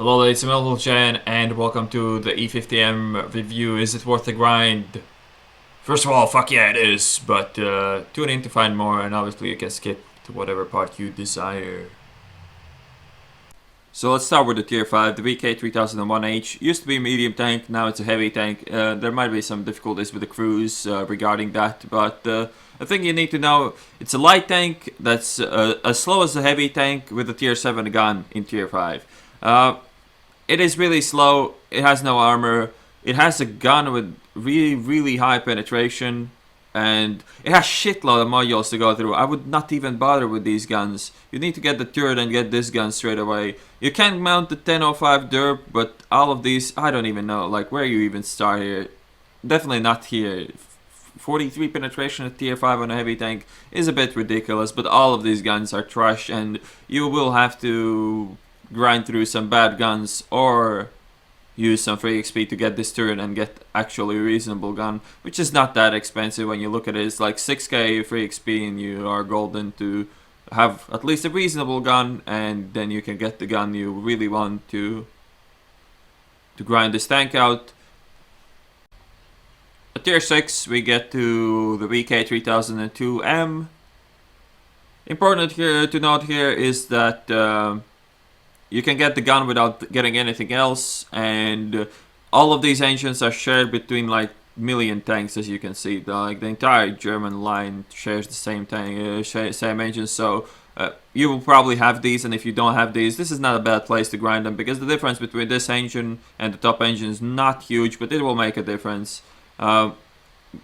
Hello, it's Untitled and welcome to the E50M review. Is it worth the grind? First of all, fuck yeah, it is, but tune in to find more, and obviously you can skip to whatever part you desire. So let's start with the tier 5, the VK3001H. Used to be a medium tank, now it's a heavy tank. There might be some difficulties with the crews regarding that, but I think you need to know it's a light tank that's as slow as a heavy tank with a tier 7 gun in tier 5. It is really slow, it has no armor, it has a gun with really high penetration, and it has shitload of modules to go through. I would not even bother with these guns. You need to get the turret and get this gun straight away. You can mount the 1005 derp, but all of these, I don't even know, like where you even start here. Definitely not here. 43 penetration at tier 5 on a heavy tank is a bit ridiculous, but all of these guns are trash, and you will have to grind through some bad guns or use some free XP to get this turret and get actually a reasonable gun, which is not that expensive when you look at it. It's like 6k free XP and you are golden to have at least a reasonable gun, and then you can get the gun you really want to grind this tank out. At tier 6 we get to the VK3002M. Important here to note here is that you can get the gun without getting anything else, and all of these engines are shared between like million tanks, as you can see. The entire German line shares the same tank, same engines. So you will probably have these, and if you don't have these, this is not a bad place to grind them, because the difference between this engine and the top engine is not huge, but it will make a difference.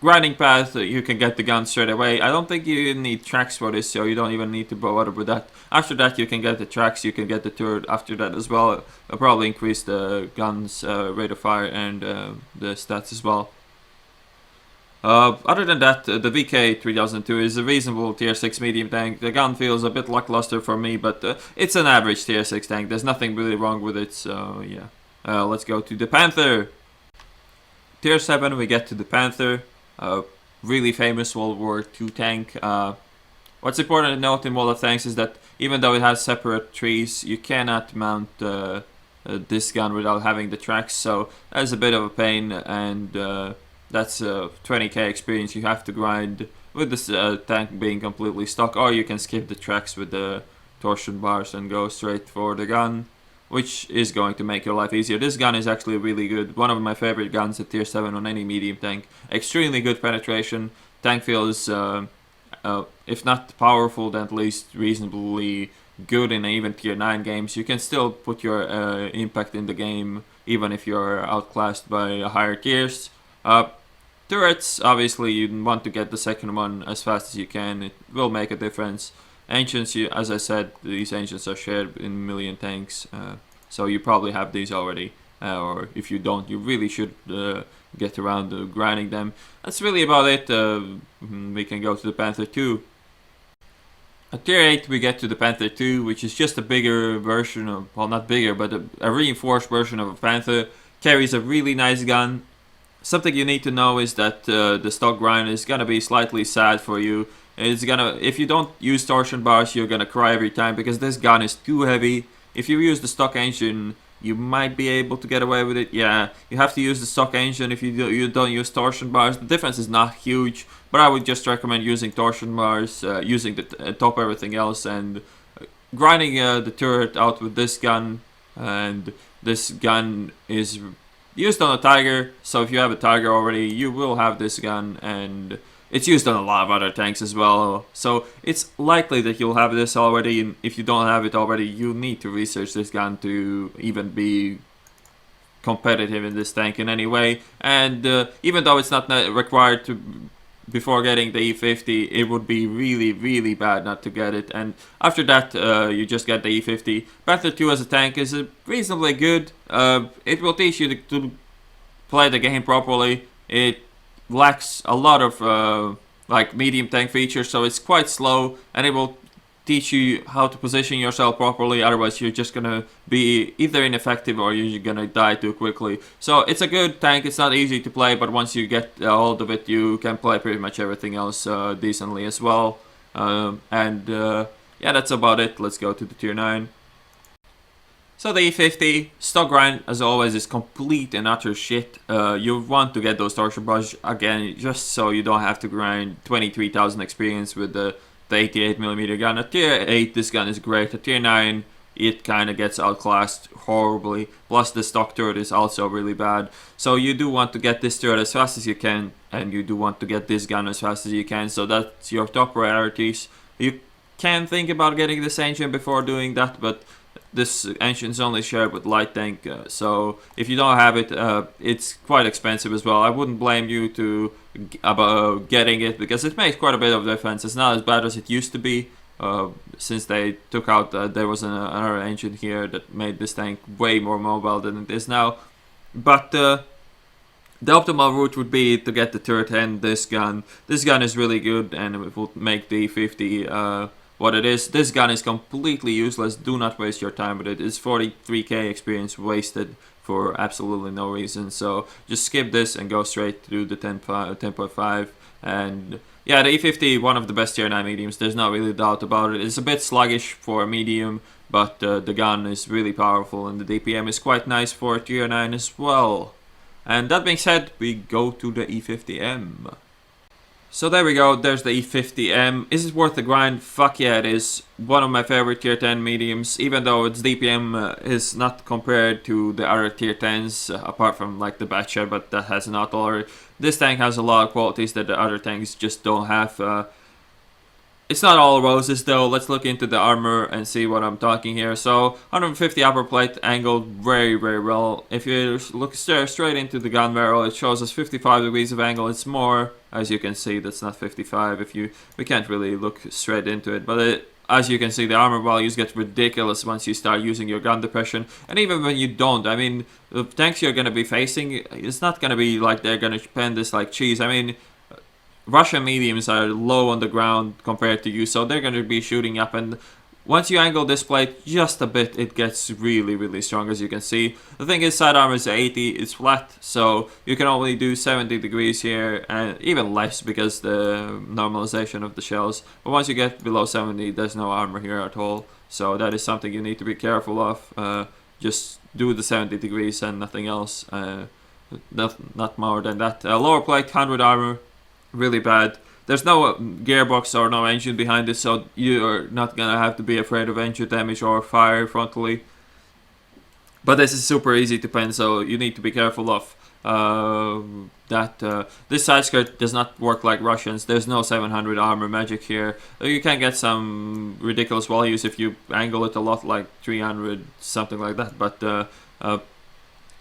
Grinding path, you can get the gun straight away. I don't think you need tracks for this, so you don't even need to bother with that. After that you can get the tracks, you can get the turret after that as well. It'll probably increase the gun's rate of fire and the stats as well. Other than that, the VK3002 is a reasonable tier 6 medium tank. The gun feels a bit lackluster for me, but it's an average tier 6 tank. There's nothing really wrong with it, so yeah. Let's go to the Panther. Tier 7 we get to the Panther. Really famous World War II tank. What's important to note in World of Tanks is that even though it has separate trees, you cannot mount this gun without having the tracks, so that's a bit of a pain, and that's 20k experience you have to grind with this tank being completely stuck, or you can skip the tracks with the torsion bars and go straight for the gun, which is going to make your life easier. This gun is actually really good. One of my favorite guns at tier 7 on any medium tank. Extremely good penetration. Tank feels, if not powerful, then at least reasonably good in even tier 9 games. You can still put your impact in the game, even if you're outclassed by higher tiers. Turrets, obviously you want to get the second one as fast as you can. It will make a difference. Engines, as I said, these engines are shared in a million tanks, so you probably have these already, or if you don't, you really should get around to grinding them. That's really about it. We can go to the Panther 2. At tier 8 we get to the Panther 2, which is just a bigger version of, well, not bigger, but a reinforced version of a Panther. Carries a really nice gun. Something you need to know is that the stock grind is gonna be slightly sad for you. It's gonna, if you don't use torsion bars, you're gonna cry every time, because this gun is too heavy. If you use the stock engine, you might be able to get away with it. Yeah, you have to use the stock engine if you don't use torsion bars. The difference is not huge, but I would just recommend using torsion bars, using the top everything else, and grinding the turret out with this gun. And this gun is used on a Tiger, so if you have a Tiger already, you will have this gun, and it's used on a lot of other tanks as well, so it's likely that you'll have this already, and if you don't have it already, you need to research this gun to even be competitive in this tank in any way. And even though it's not required to before getting the E50, it would be really bad not to get it, and after that you just get the E50. Panther 2 as a tank is reasonably good. It will teach you to play the game properly. It lacks a lot of like medium tank features, so it's quite slow, and it will teach you how to position yourself properly. Otherwise you're just gonna be either ineffective or you're gonna die too quickly. So it's a good tank. It's not easy to play, but once you get a hold of it, you can play pretty much everything else decently as well. Yeah, that's about it. Let's go to the tier 9. So the E50 stock grind, as always, is complete and utter shit. You want to get those torture bars again, just so you don't have to grind 23,000 experience with the 88mm gun. At tier 8, this gun is great. At tier 9, it kind of gets outclassed horribly. Plus, the stock turret is also really bad. So you do want to get this turret as fast as you can, and you do want to get this gun as fast as you can. So that's your top priorities. You can think about getting this engine before doing that, but this engine is only shared with light tank, so if you don't have it, it's quite expensive as well. I wouldn't blame you about getting it, because it makes quite a bit of difference. It's not as bad as it used to be, since they took out, there was another engine here that made this tank way more mobile than it is now. But the optimal route would be to get the turret and this gun. This gun is really good, and it will make the 50 what it is. This gun is completely useless. Do not waste your time with it. It's 43k experience wasted for absolutely no reason. So just skip this and go straight to the 10.5. And yeah, the E50, one of the best tier 9 mediums. There's not really doubt about it. It's a bit sluggish for a medium, but the gun is really powerful, and the DPM is quite nice for tier 9 as well. And that being said, we go to the E50M. So there we go, there's the E50M. Is it worth the grind? Fuck yeah, it is. One of my favorite tier 10 mediums, even though its DPM is not compared to the other tier 10s, apart from like the Batcher, but that has an auto. This tank has a lot of qualities that the other tanks just don't have. It's not all roses though. Let's look into the armor and see what I'm talking here. So 150 upper plate angled very well. If you look straight into the gun barrel, it shows us 55 degrees of angle. It's more, as you can see, that's not 55. We can't really look straight into it, but as you can see, the armor values get ridiculous once you start using your gun depression. And even when you don't, I mean, the tanks you're gonna be facing, it's not gonna be like they're gonna pen this like cheese. I mean, Russian mediums are low on the ground compared to you, so they're going to be shooting up, and once you angle this plate just a bit, it gets really strong, as you can see. The thing is, side armor is 80, it's flat, so you can only do 70 degrees here, and even less because the normalization of the shells. But once you get below 70, there's no armor here at all, so that is something you need to be careful of. Just do the 70 degrees and nothing else, not more than that. Lower plate, 100 armor. Really bad. There's no gearbox or no engine behind it, so you're not gonna have to be afraid of engine damage or fire frontally. But this is super easy to pen, so you need to be careful of that. This side skirt does not work like Russians. There's no 700 armor magic here. You can get some ridiculous values if you angle it a lot, like 300, something like that, but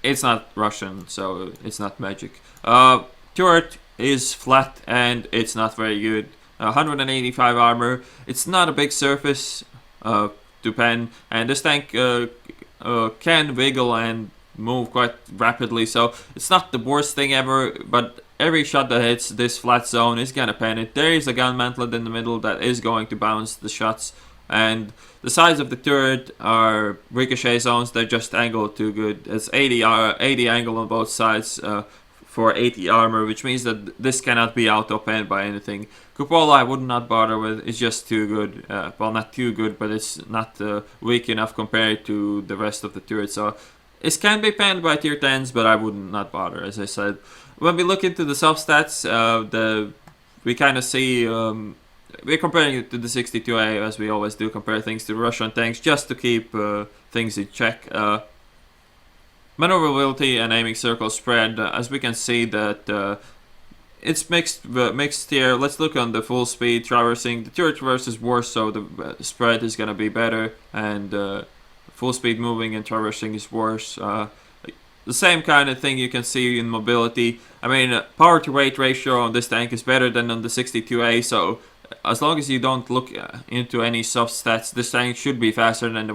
it's not Russian, so it's not magic. Turret is flat and it's not very good. 185 armor. It's not a big surface to pen, and this tank can wiggle and move quite rapidly, so it's not the worst thing ever, but every shot that hits this flat zone is gonna pen it. There is a gun mantlet in the middle that is going to bounce the shots, and the sides of the turret are ricochet zones. They're just angled too good. It's 80 angle on both sides for 80 armor, which means that this cannot be auto-penned by anything. Cupola I would not bother with, it's just too good. Well, not too good, but it's not weak enough compared to the rest of the turret. So it can be penned by tier 10s, but I would not bother, as I said. When we look into the substats, we kind of see, we're comparing it to the 62A, as we always do, compare things to Russian tanks, just to keep things in check. Maneuverability and aiming circle spread, as we can see that it's mixed here. Let's look on the full speed traversing. The turret traverse is worse, so the spread is gonna be better, and full speed moving and traversing is worse. The same kind of thing you can see in mobility. I mean, power to weight ratio on this tank is better than on the 62A, so as long as you don't look into any soft stats, this tank should be faster than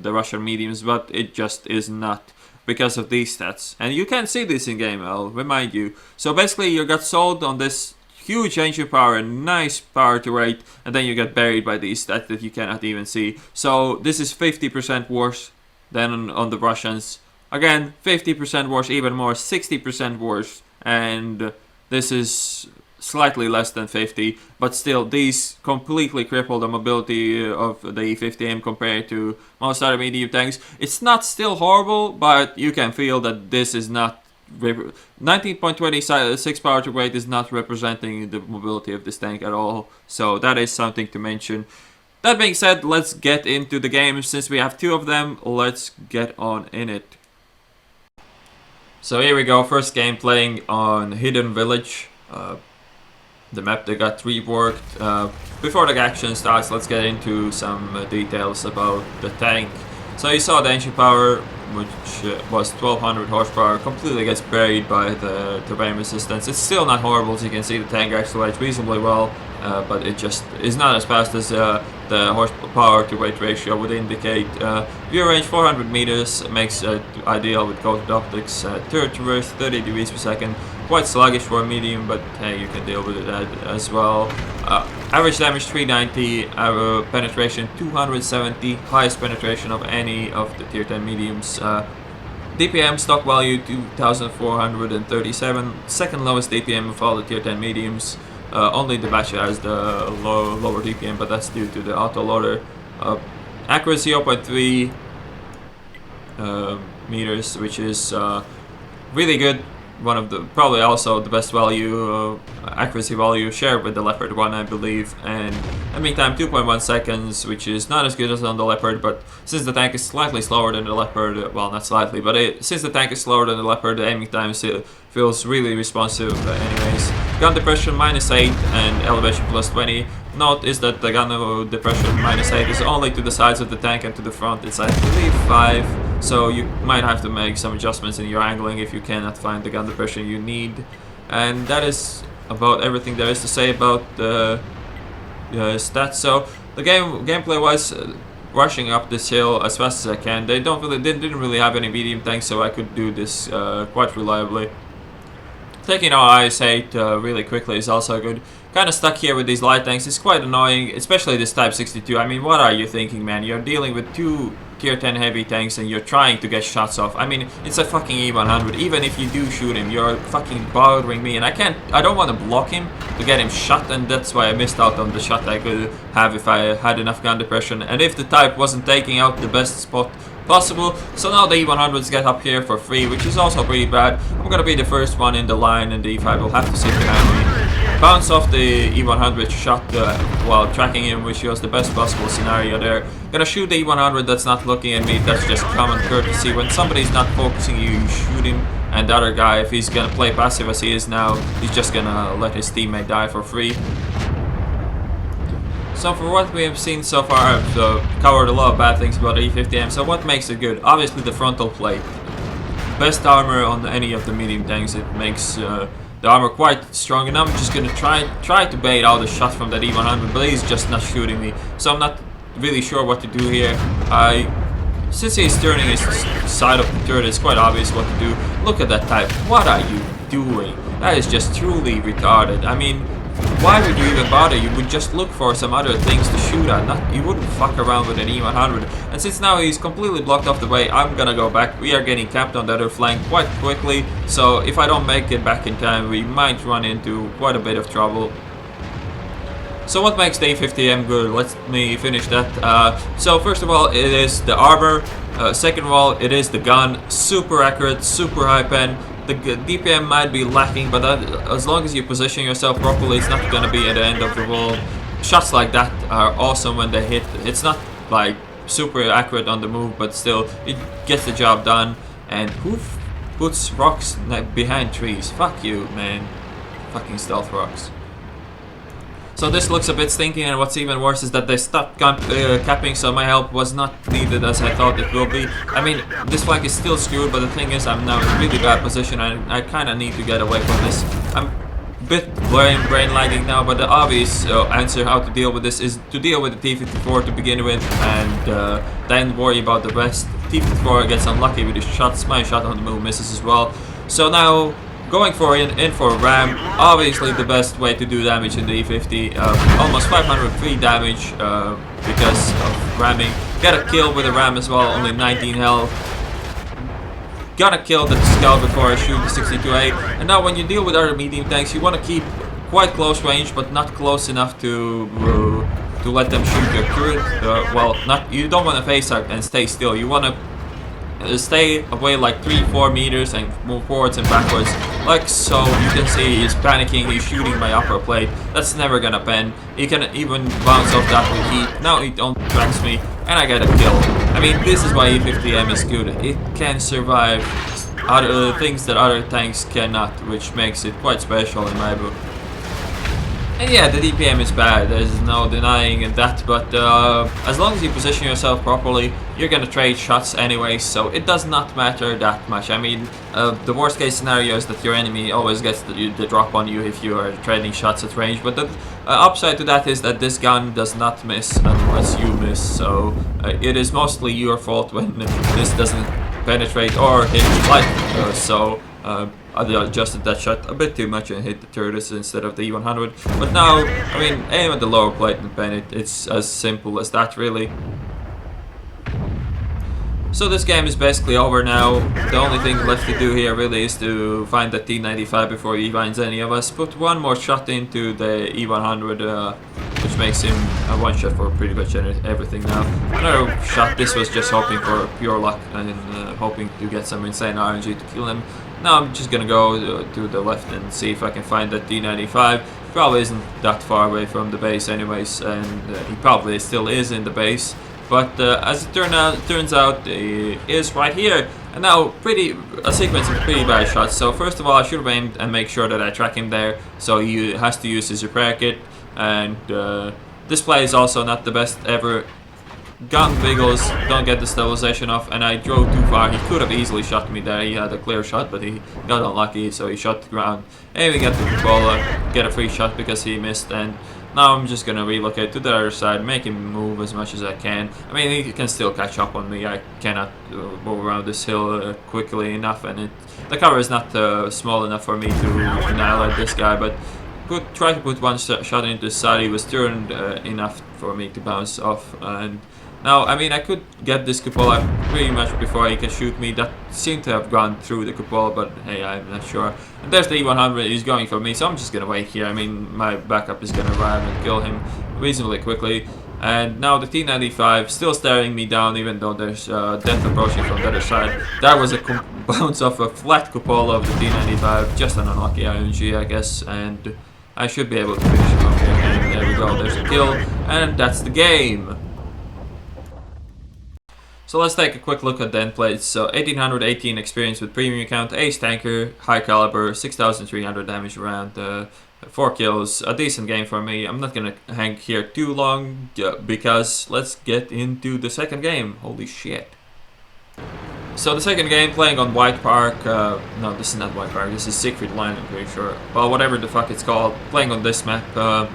the Russian mediums, but it just is not because of these stats. And you can see this in game, I'll remind you. So basically you got sold on this huge engine power and nice power to weight, and then you get buried by these stats that you cannot even see. So this is 50% worse than on the Russians. Again, 50% worse, even more, 60% worse, and this is slightly less than 50, but still these completely cripple the mobility of the E50M compared to most other medium tanks. It's not still horrible, but you can feel that this is not 19.26 power to weight is not representing the mobility of this tank at all, so that is something to mention. That being said, let's get into the game. Since we have 2 of them, let's get on in it. So here we go, first game playing on Hidden Village. The map that got reworked. Before the action starts, let's get into some details about the tank. So you saw the engine power, which was 1200 horsepower, completely gets buried by the terrain resistance. It's still not horrible, as you can see the tank accelerates reasonably well, but it just is not as fast as the horsepower to weight ratio would indicate. View range 400 meters, makes it ideal with coated optics. Turret traverse 30 degrees per second, quite sluggish for a medium, but hey, you can deal with it as well. Average damage 390, penetration 270, highest penetration of any of the tier 10 mediums. DPM stock value 2437, second lowest DPM of all the tier 10 mediums. Only the Basha has the lower DPM, but that's due to the autoloader. Accuracy 0.3 meters, which is really good. One of the probably also the best value accuracy value shared with the Leopard 1, I believe, and aiming time 2.1 seconds, which is not as good as on the Leopard, but since the tank is slightly slower than the Leopard, well, not slightly, but since the tank is slower than the Leopard, the aiming time still feels really responsive anyways. Gun depression -8 and elevation +20. Note is that the gun depression -8 is only to the sides of the tank, and to the front it's I believe 5. So you might have to make some adjustments in your angling if you cannot find the gun depression you need. And that is about everything there is to say about the stats. So the gameplay wise, rushing up this hill as fast as I can. They didn't really have any medium tanks, so I could do this quite reliably. Taking our IS-8 really quickly is also good. Kind of stuck here with these light tanks. It's quite annoying, especially this Type 62. I mean, what are you thinking, man? You're dealing with 2 tier 10 heavy tanks and you're trying to get shots off. I mean, it's a fucking E100. Even if you do shoot him, you're fucking bothering me, and I don't want to block him to get him shot, and that's why I missed out on the shot I could have if I had enough gun depression, and if the Type wasn't taking out the best spot possible. So now the E100s get up here for free, which is also pretty bad. I'm gonna be the first one in the line, and the E5 will have to sit behind me. Bounce off the E100 shot while tracking him, which was the best possible scenario there. Gonna shoot the E100 that's not looking at me. That's just common courtesy. When somebody's not focusing you, you shoot him. And the other guy, if he's gonna play passive as he is now, he's just gonna let his teammate die for free. So for what we have seen so far, I've covered a lot of bad things about the E50M. So what makes it good? Obviously the frontal plate. Best armor on any of the medium tanks. It makes the armor quite strong, and I'm just gonna try to bait out a shot from that E100, but he's just not shooting me. So I'm not really sure what to do here. Since he's turning his side of the turret, it's quite obvious what to do. Look at that Type. What are you doing? That is just truly retarded. I mean, why would you even bother? You would just look for some other things to shoot at. You wouldn't fuck around with an E100. And since now he's completely blocked off the way, I'm gonna go back. We are getting capped on the other flank quite quickly, so if I don't make it back in time, we might run into quite a bit of trouble. So what makes the E50M good? Let me finish that. So first of all, it is the armor. Second of all, it is the gun. Super accurate, super high pen. The DPM might be lacking, but as long as you position yourself properly, it's not going to be at the end of the world. Shots like that are awesome when they hit. It's not like super accurate on the move, but still, it gets the job done. And who puts rocks behind trees? Fuck you, man. Fucking stealth rocks. So this looks a bit stinky, and what's even worse is that they stopped capping, so my help was not needed as I thought it will be. I mean, this flank is still screwed, but the thing is I'm now in a really bad position, and I kind of need to get away from this. I'm a bit brain lagging now, but the obvious answer how to deal with this is to deal with the T-54 to begin with, and then worry about the rest. T-54 gets unlucky with his shots, my shot on the move misses as well. So now, going in for a ram, obviously the best way to do damage in the E50. Almost 503 damage because of ramming. Get a kill with a ram as well, only 19 health. Gonna kill the scout before I shoot the 62A. And now when you deal with other medium tanks, you want to keep quite close range, but not close enough to let them shoot your turret. Well, not you don't want to face out and stay still. You want to stay away like 3-4 meters and move forwards and backwards, like so. You can see he's panicking, he's shooting my upper plate. That's never gonna pen. He can even bounce off that with heat. Now he don't tracks me and I get a kill. I mean, this is why E50M is good. It can survive other things that other tanks cannot, which makes it quite special in my book. And yeah, the DPM is bad, there's no denying that, but as long as you position yourself properly, you're gonna trade shots anyway, so it does not matter that much. I mean, the worst case scenario is that your enemy always gets the drop on you if you are trading shots at range, but the upside to that is that this gun does not miss unless you miss, so it is mostly your fault when this doesn't penetrate or hit light, I adjusted that shot a bit too much and hit the turrets instead of the E100. But now, I mean, aim at the lower plate and pen it. It's as simple as that, really. So this game is basically over now. The only thing left to do here really is to find the T95 before he finds any of us. Put one more shot into the E100, which makes him a one shot for pretty much everything now. Another shot. This was just hoping for pure luck and hoping to get some insane RNG to kill him. Now I'm just gonna go to the left and see if I can find that D95. Probably isn't that far away from the base anyways, and he probably still is in the base. But as it turns out, he is right here. And now a sequence of pretty bad shots. So first of all, I should have aimed and make sure that I track him there. So he has to use his repair kit. And this play is also not the best ever. Gun wiggles, don't get the stabilization off, and I drove too far. He could have easily shot me there. He had a clear shot, but he got unlucky, so he shot the ground. Aiming at the cupola, get a free shot because he missed, and now I'm just gonna relocate to the other side, make him move as much as I can. I mean, he can still catch up on me. I cannot move around this hill quickly enough, and the cover is not small enough for me to annihilate this guy, but try to put one shot into the side. He was turned enough for me to bounce off, and now, I mean, I could get this cupola pretty much before he can shoot me. That seemed to have gone through the cupola, but hey, I'm not sure. And there's the E100, he's going for me, so I'm just gonna wait here. I mean, my backup is gonna arrive and kill him reasonably quickly. And now the T95 still staring me down, even though there's death approaching from the other side. That was a bounce off a flat cupola of the T95, just an unlucky RNG, I guess, and I should be able to finish him up here. And there we go, there's a kill, and that's the game. So let's take a quick look at the end plates. So 1818 experience with premium account, ace tanker, high caliber, 6300 damage around, 4 kills, a decent game for me. I'm not gonna hang here too long because let's get into the second game. Holy shit. So the second game, playing on White Park, no, this is not White Park, this is Siegfried Line, I'm pretty sure. Well, whatever the fuck it's called, playing on this map.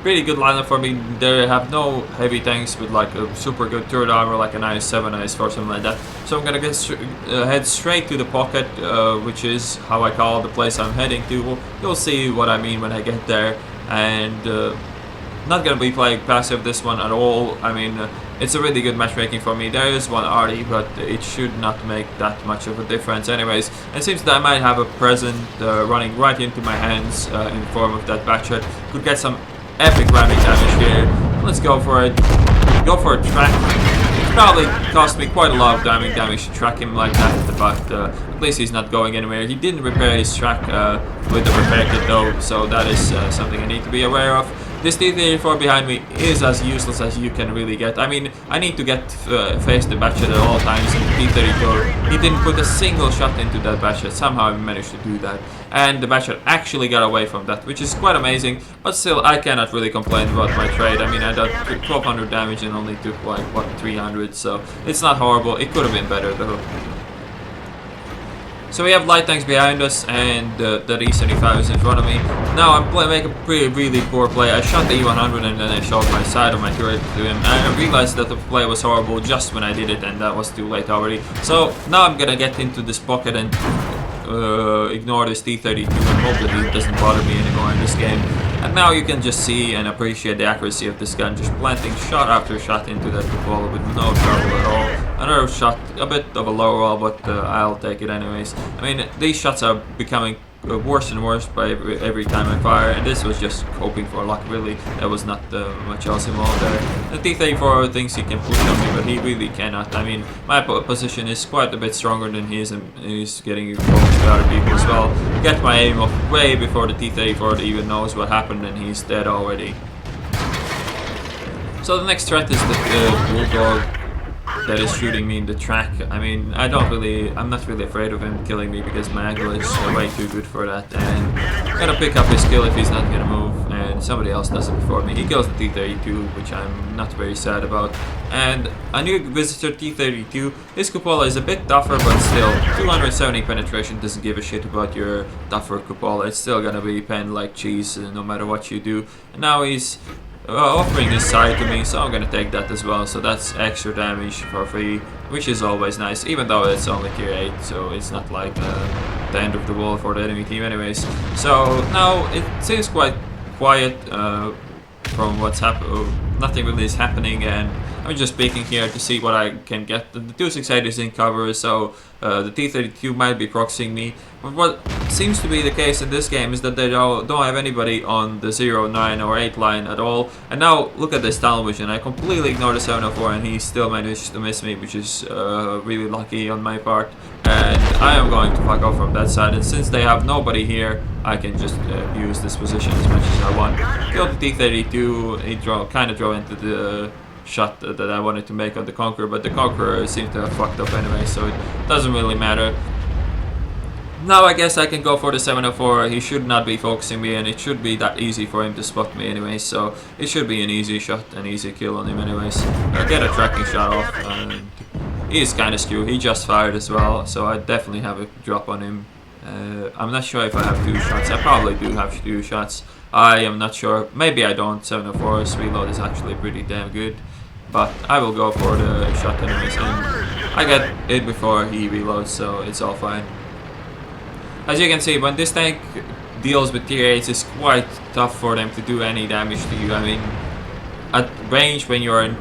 Pretty good lineup for me. They have no heavy tanks with like a super good turret armor, like an IS-7, IS-4, something like that. So I'm gonna head straight to the pocket, which is how I call the place I'm heading to. You'll see what I mean when I get there. And not gonna be playing passive this one at all. I mean, it's a really good matchmaking for me. There is one arty, but it should not make that much of a difference anyways. And it seems that I might have a present running right into my hands in the form of that backshot. Could get some epic ramming damage here. Let's go for it. Go for a track. It probably cost me quite a lot of damage to track him like that, but at least he's not going anywhere. He didn't repair his track with the repair kit though, so that is something I need to be aware of. This T-34 behind me is as useless as you can really get. I mean, I need to face the batchet at all times, and the T-34, he didn't put a single shot into that batchet. Somehow I managed to do that. And the batchet actually got away from that, which is quite amazing, but still, I cannot really complain about my trade. I mean, I got 1200 damage and only took like, what, 300, so it's not horrible. It could have been better though. So we have light tanks behind us, and the E75 is in front of me. Now I'm making a really poor play. I shot the E100 and then I shot my side of my turret to him. And I realized that the play was horrible just when I did it, and that was too late already. So now I'm gonna get into this pocket and ignore this T-32 and hope that it doesn't bother me anymore in this game. And now you can just see and appreciate the accuracy of this gun, just planting shot after shot into that cupola with no trouble at all. Another shot, a bit of a low roll, but I'll take it anyways. I mean, these shots are becoming worse and worse by every time I fire, and this was just hoping for luck, really. There was not much else involved there. The T-34 thinks he can push on me, but he really cannot. I mean, my position is quite a bit stronger than his, and he's getting focused by other people as well. Get my aim off way before the T-34 even knows what happened, and he's dead already. So the next threat is the bulldog that is shooting me in the track. I mean, I'm not really afraid of him killing me because my angle is way too good for that, and I'm gonna pick up his kill if he's not gonna move, and somebody else does it before me. He kills the T-32, which I'm not very sad about. And a new visitor, T-32, his cupola is a bit tougher, but still, 270 penetration doesn't give a shit about your tougher cupola. It's still gonna be penned like cheese no matter what you do. And now he's offering his side to me, so I'm gonna take that as well. So that's extra damage for free, which is always nice, even though it's only tier 8, so it's not like the end of the world for the enemy team anyways. So now it seems quite quiet from what's happening. Nothing really is happening, and I'm just peeking here to see what I can get. The 268 is in cover, so the T-32 might be proxying me. But what seems to be the case in this game is that they don't have anybody on the 0, 9 or 8 line at all. And now look at this tunnel vision. I completely ignored the 704 and he still managed to miss me, which is really lucky on my part. And I am going to fuck off from that side, and since they have nobody here, I can just use this position as much as I want. Killed the T-32, he kind of drove into the shot that I wanted to make on the Conqueror, but the Conqueror seemed to have fucked up anyway, so it doesn't really matter. Now I guess I can go for the 704, he should not be focusing me, and it should be that easy for him to spot me anyway, so it should be an easy shot, an easy kill on him anyways. I'll get a tracking shot off, and he is kind of skewed, he just fired as well, so I definitely have a drop on him. I'm not sure if I have 2 shots, I probably do have 2 shots, I am not sure, maybe I don't. 704's reload is actually pretty damn good, but I will go for the shot anyways, and I get it before he reloads, so it's all fine. As you can see, when this tank deals with tier 8s, it's quite tough for them to do any damage to you. I mean, at range, when you're in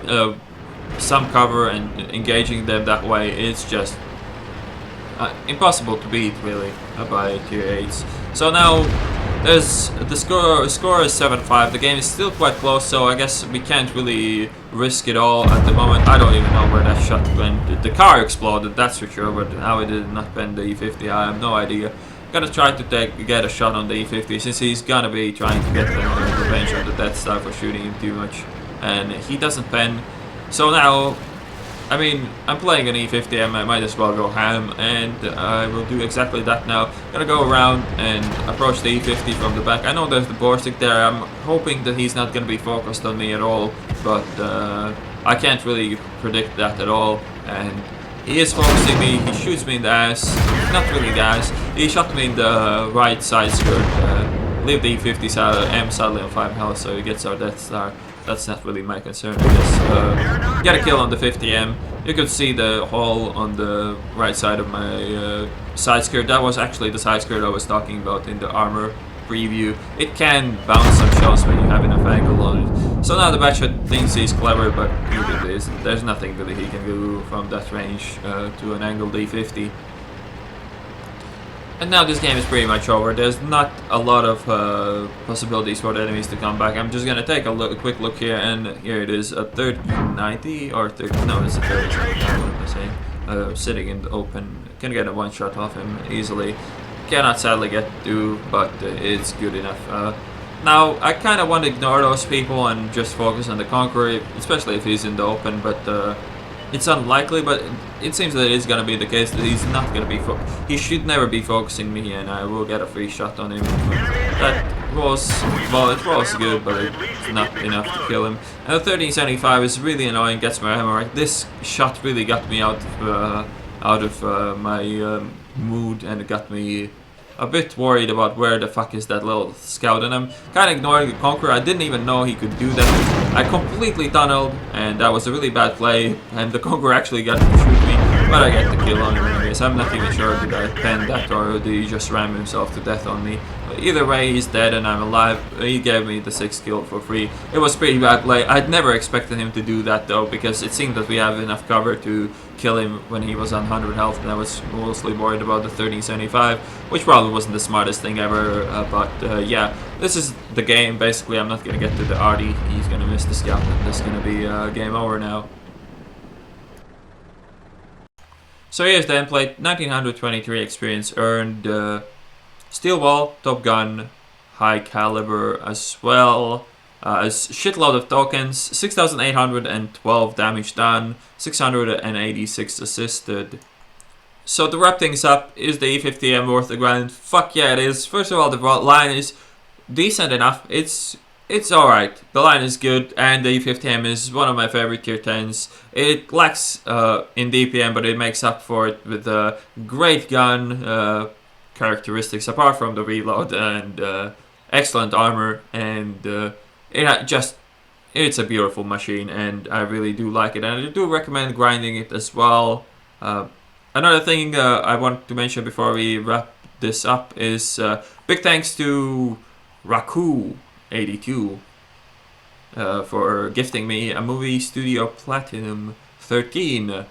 some cover and engaging them that way, it's just impossible to beat, really, by tier 8s. So now, there's the score is 7-5. The game is still quite close, so I guess we can't really risk it all at the moment. I don't even know where that shot went. The car exploded, that's for sure, but how it did not bend the E50, I have no idea. Gonna try to get a shot on the E50, since he's gonna be trying to get the revenge on the Death Star for shooting him too much, and he doesn't pen. So now, I mean, I'm playing an E50M, I might as well go ham, and I will do exactly that now. Gonna go around and approach the E50 from the back. I know there's the Borsig there, I'm hoping that he's not gonna be focused on me at all, but I can't really predict that at all, and he is focusing me, he shoots me in the ass, not really the ass, he shot me in the right side skirt, leave the E50M sadly on 5 health, so he gets our Death Star. That's not really my concern, I guess. Get a kill on the 50M. You could see the hole on the right side of my side skirt. That was actually the side skirt I was talking about in the armor preview. It can bounce some shells when you have enough angle on it. So now the Batshot thinks he's clever, but he really isn't. There's nothing really he can do from that range to an angled E50. And now this game is pretty much over. There's not a lot of possibilities for the enemies to come back. I'm just gonna take a quick look here, and here it is, a 3090 or 30. No, it's a 30. What am I saying? Sitting in the open, can get a 1 shot off him easily. Cannot sadly get 2, but it's good enough. Now I kind of want to ignore those people and just focus on the Conqueror, especially if he's in the open, but it's unlikely, but it seems that it's gonna be the case that he's not gonna be he should never be focusing me, and I will get a free shot on him. That was, well, it was good, but it's not enough to kill him. And the 1375 is really annoying, gets my hammer right. This shot really got me out of my mood, and it got me a bit worried about where the fuck is that little scout, and I'm kind of ignoring the Conqueror. I didn't even know he could do that. I completely tunneled, and that was a really bad play, and the Conqueror actually got to shoot me. but I get the kill on him anyways. I'm not even sure did I pen that or did he just ram himself to death on me. But either way, he's dead and I'm alive. He gave me the 6th kill for free. It was pretty bad play. I'd never expected him to do that though, because it seemed that we have enough cover to kill him when he was on 100 health, and I was mostly worried about the 1375, which probably wasn't the smartest thing ever, but yeah, this is the game. Basically, I'm not going to get to the Artie. He's going to miss the scout, and this is going to be game over now. So here's the end plate. 1923 experience earned. Steel Ball, Top Gun, High Caliber as well. A shitload of tokens, 6,812 damage done, 686 assisted. So to wrap things up, is the E50M worth the grind? Fuck yeah it is. First of all, the line is decent enough. It's alright. The line is good, and the E50M is one of my favorite tier 10s. It lacks in DPM, but it makes up for it with a great gun characteristics, apart from the reload, and excellent armor, and it's a beautiful machine, and I really do like it, and I do recommend grinding it as well. Another thing I want to mention before we wrap this up is big thanks to Raku82 for gifting me a Movie Studio Platinum 13,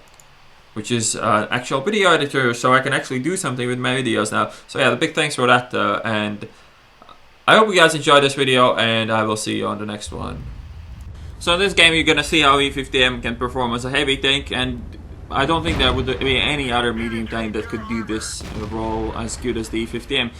which is an actual video editor, so I can actually do something with my videos now. So yeah, the big thanks for that, and I hope you guys enjoyed this video, and I will see you on the next one. So in this game you're gonna see how E50M can perform as a heavy tank, and I don't think there would be any other medium tank that could do this role as good as the E50M.